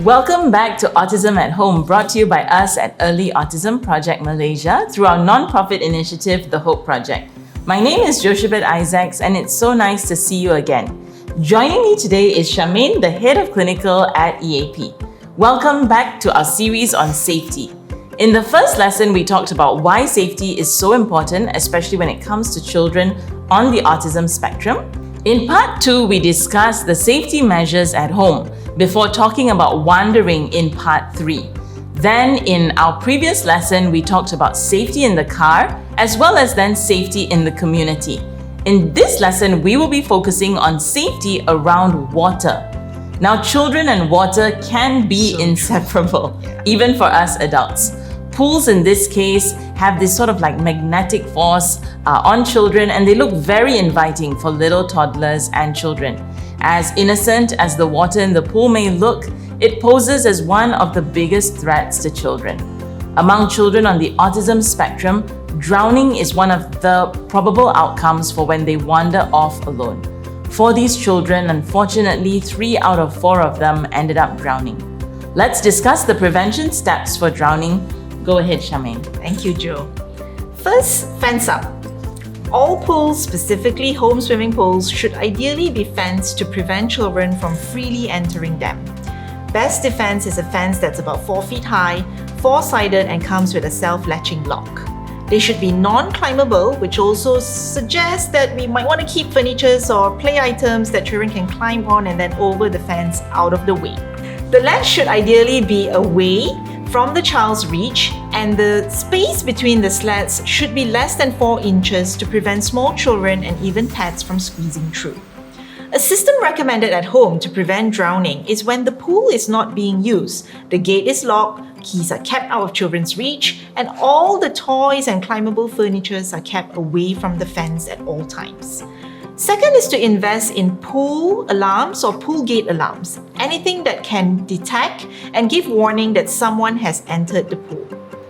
Welcome back to Autism at Home, brought to you by us at Early Autism Project Malaysia through our non-profit initiative, the Hope Project. My name is Joshebet Isaacs, and it's so nice to see you again. Joining me today is Charmaine, the Head of Clinical at EAP. Welcome back to our series on safety. In the first lesson, we talked about why safety is so important, especially when it comes to children on the autism spectrum. In part 2, we discussed the safety measures at home before talking about wandering in part 3. Then in our previous lesson, we talked about safety in the car as well as then safety in the community. In this lesson, we will be focusing on safety around water. Now, children and water can be inseparable, even for us adults. Pools in this case have this sort of like magnetic force on children, and they look very inviting for little toddlers and children. As innocent as the water in the pool may look, it poses as one of the biggest threats to children. Among children on the autism spectrum, drowning is one of the probable outcomes for when they wander off alone. For these children, unfortunately, 3 out of 4 of them ended up drowning. Let's discuss the prevention steps for drowning. Go ahead, Charmaine. Thank you, Jo. First, fence up. All pools, specifically home swimming pools, should ideally be fenced to prevent children from freely entering them. Best defense is a fence that's about 4 feet high, 4-sided, and comes with a self-latching lock. They should be non-climbable, which also suggests that we might want to keep furniture or play items that children can climb on and then over the fence out of the way. The ledge should ideally be away from the child's reach, and the space between the slats should be less than 4 inches to prevent small children and even pets from squeezing through. A system recommended at home to prevent drowning is when the pool is not being used, the gate is locked, keys are kept out of children's reach, and all the toys and climbable furniture are kept away from the fence at all times. Second is to invest in pool alarms or pool gate alarms, anything that can detect and give warning that someone has entered the pool.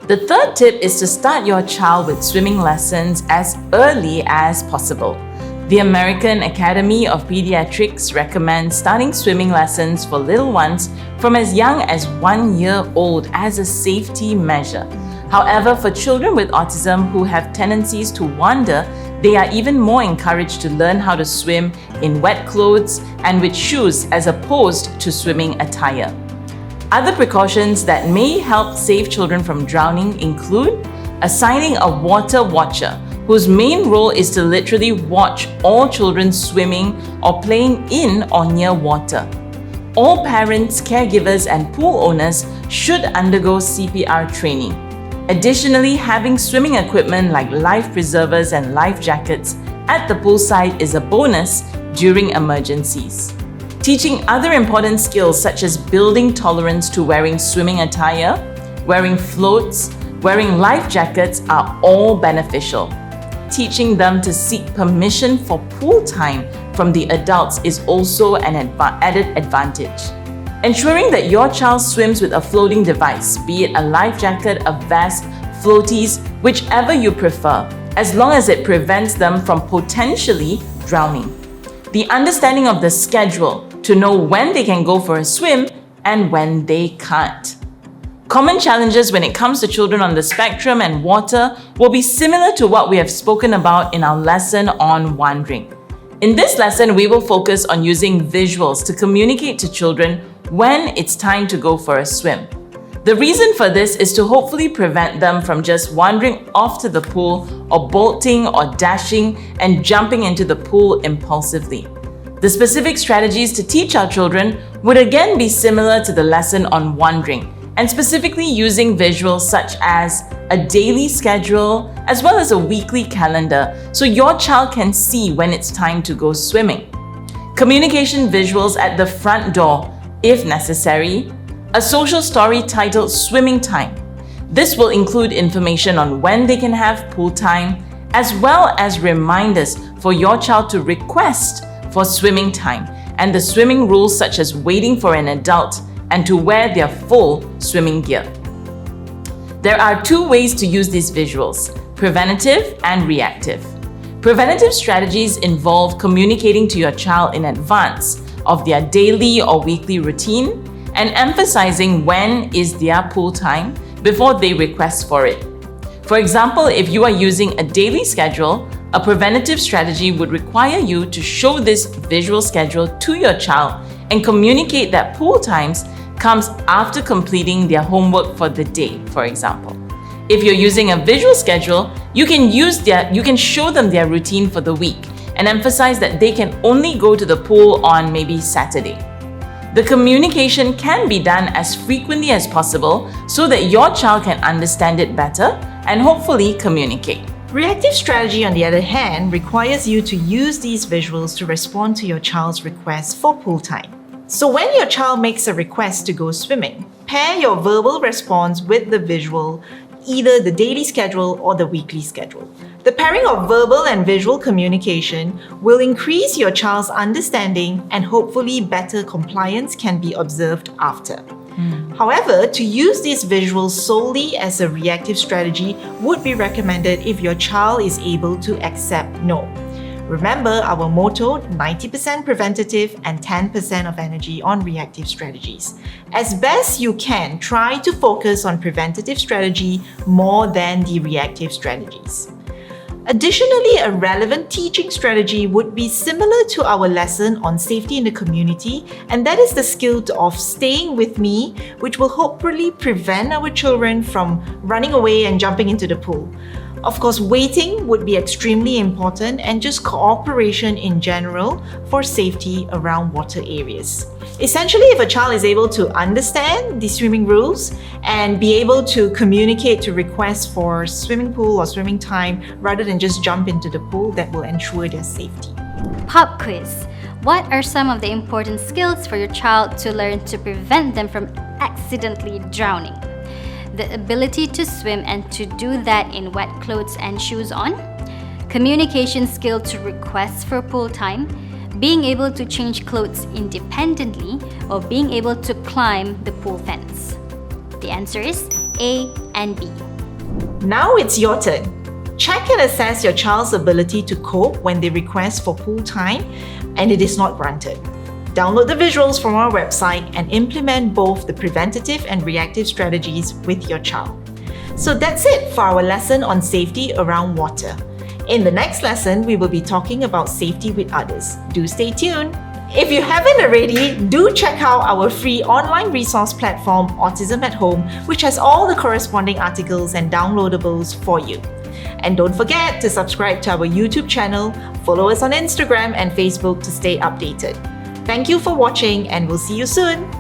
The third tip is to start your child with swimming lessons as early as possible. The American Academy of Pediatrics recommends starting swimming lessons for little ones from as young as 1 year old as a safety measure. However, for children with autism who have tendencies to wander, they are even more encouraged to learn how to swim in wet clothes and with shoes as opposed to swimming attire. Other precautions that may help save children from drowning include assigning a water watcher, whose main role is to literally watch all children swimming or playing in or near water. All parents, caregivers, and pool owners should undergo CPR training. Additionally, having swimming equipment like life preservers and life jackets at the poolside is a bonus during emergencies. Teaching other important skills such as building tolerance to wearing swimming attire, wearing floats, wearing life jackets are all beneficial. Teaching them to seek permission for pool time from the adults is also an added advantage. Ensuring that your child swims with a floating device, be it a life jacket, a vest, floaties, whichever you prefer, as long as it prevents them from potentially drowning. The understanding of the schedule to know when they can go for a swim and when they can't. Common challenges when it comes to children on the spectrum and water will be similar to what we have spoken about in our lesson on wandering. In this lesson, we will focus on using visuals to communicate to children when it's time to go for a swim. The reason for this is to hopefully prevent them from just wandering off to the pool or bolting or dashing and jumping into the pool impulsively. The specific strategies to teach our children would again be similar to the lesson on wandering, and specifically using visuals such as a daily schedule as well as a weekly calendar so your child can see when it's time to go swimming. Communication visuals at the front door, if necessary. A social story titled Swimming Time. This will include information on when they can have pool time, as well as reminders for your child to request for swimming time, and the swimming rules such as waiting for an adult and to wear their full swimming gear. There are 2 ways to use these visuals: preventative and reactive. Preventative strategies involve communicating to your child in advance of their daily or weekly routine and emphasizing when is their pool time before they request for it. For example, if you are using a daily schedule, a preventative strategy would require you to show this visual schedule to your child and communicate that pool times comes after completing their homework for the day, for example. If you're using a visual schedule, you can show them their routine for the week and emphasize that they can only go to the pool on maybe Saturday. The communication can be done as frequently as possible so that your child can understand it better and hopefully communicate. Reactive strategy, on the other hand, requires you to use these visuals to respond to your child's request for pool time. So when your child makes a request to go swimming, pair your verbal response with the visual, either the daily schedule or the weekly schedule. The pairing of verbal and visual communication will increase your child's understanding and hopefully better compliance can be observed after. However, to use these visuals solely as a reactive strategy would be recommended if your child is able to accept no. Remember our motto, 90% preventative and 10% of energy on reactive strategies. As best you can, try to focus on preventative strategy more than the reactive strategies. Additionally, a relevant teaching strategy would be similar to our lesson on safety in the community, and that is the skill of staying with me, which will hopefully prevent our children from running away and jumping into the pool. Of course, waiting would be extremely important and just cooperation in general for safety around water areas. Essentially, if a child is able to understand the swimming rules and be able to communicate to request for swimming pool or swimming time rather than just jump into the pool, that will ensure their safety. Pop quiz. What are some of the important skills for your child to learn to prevent them from accidentally drowning? The ability to swim and to do that in wet clothes and shoes on, communication skill to request for pool time, being able to change clothes independently, or being able to climb the pool fence. The answer is A and B. Now it's your turn. Check and assess your child's ability to cope when they request for pool time and it is not granted. Download the visuals from our website and implement both the preventative and reactive strategies with your child. So that's it for our lesson on safety around water. In the next lesson, we will be talking about safety with others. Do stay tuned. If you haven't already, do check out our free online resource platform, Autism at Home, which has all the corresponding articles and downloadables for you. And don't forget to subscribe to our YouTube channel, follow us on Instagram and Facebook to stay updated. Thank you for watching and we'll see you soon.